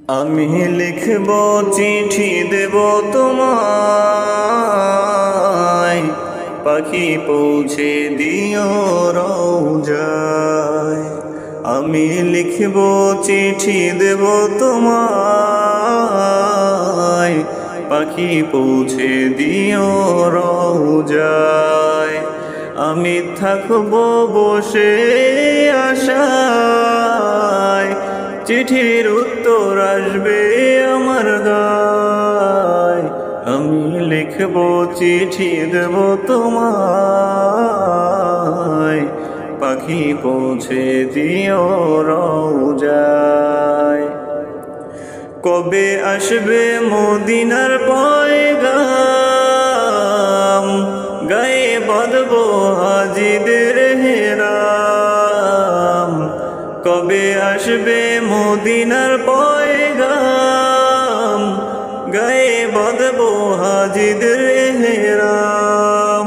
আমি লিখব চিঠি দেব তোমায়, পাখি পৌঁছে দিও রওজায়। আমি লিখব চিঠি দেব তোমায়, পাখি পৌঁছে দিও রওজায়। আমি থাকব বসে আশায়, চিঠির উত্তর আসবে আমার গায়। আমি লিখব চিঠি দেব তোমায়, পাখি পৌঁছে দিও রওজায়। কবে আসবে মদিনার পয়গাম, গায়ে বাঁধবো হাজিদের হেরাম। কবে আসবে মদিনার পয়গাম, গায়ে বাঁধবো হাজিদের হেরাম।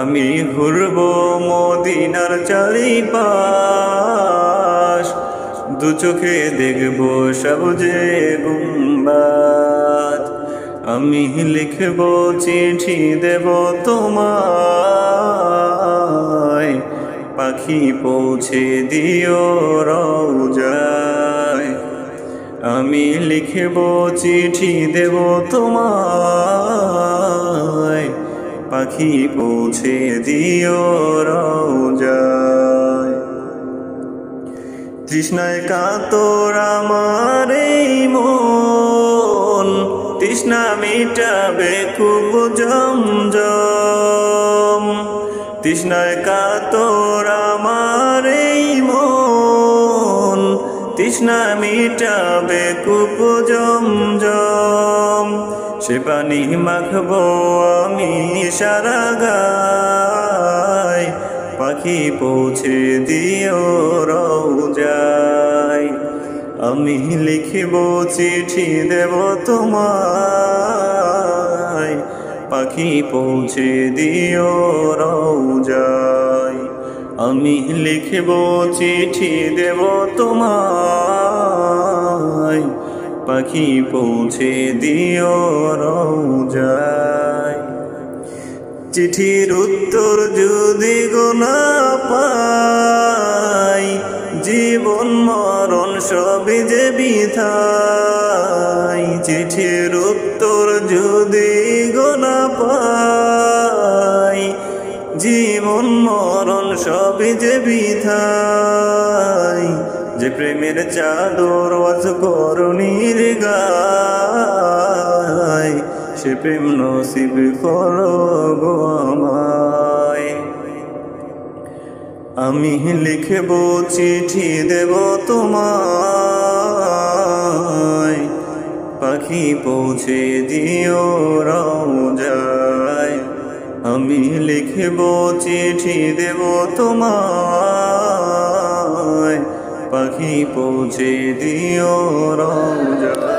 আমি ঘুরবো মদিনার চারিপাশ, দু চোখে দেখবো সবুজে গুম্বাদ। আমি লিখব চিঠি দেব তোমায়, পাখি পৌঁছে দিও রওজায়। আমি লিখব চিঠি দেব তোমায়, পাখি পৌঁছে দিও রওজায়। তৃষ্ণায় কাতর আমার এই মন, তৃষ্ণা মিটাবে খুব জমজম। তৃষ্ণায় কাতর আমার এই মন, তৃষ্ণা মিটাবে খুব জমজম। সে পানি মাখবো আমি সারা গায়, পাখি পৌঁছে দিও রওজায়। আমি লিখব চিঠি দেব তোমায়, পাখি পৌঁছে দিও রওজায়। আমি লিখব চিঠি দেব তোমায়, পাখি পৌঁছে দিও রওজায়। চিঠির উত্তর যদি গো না পাই, জীবন মরণ সবই যে বিথাই। চিঠির উত্তর যদি গো না পাই, জীবন মরণ সবই যে বিথাই। যে প্রেমের চাদর ওয়াজ করুণীর গায়, সে প্রেম নসিব করো গো আমায়। আমি লিখব চিঠি দেব তোমায়, পাখি পৌঁছে দিও রওজায়। আমি লিখব চিঠি দেব তোমায়, পাখি পৌঁছে দিও রওজায়।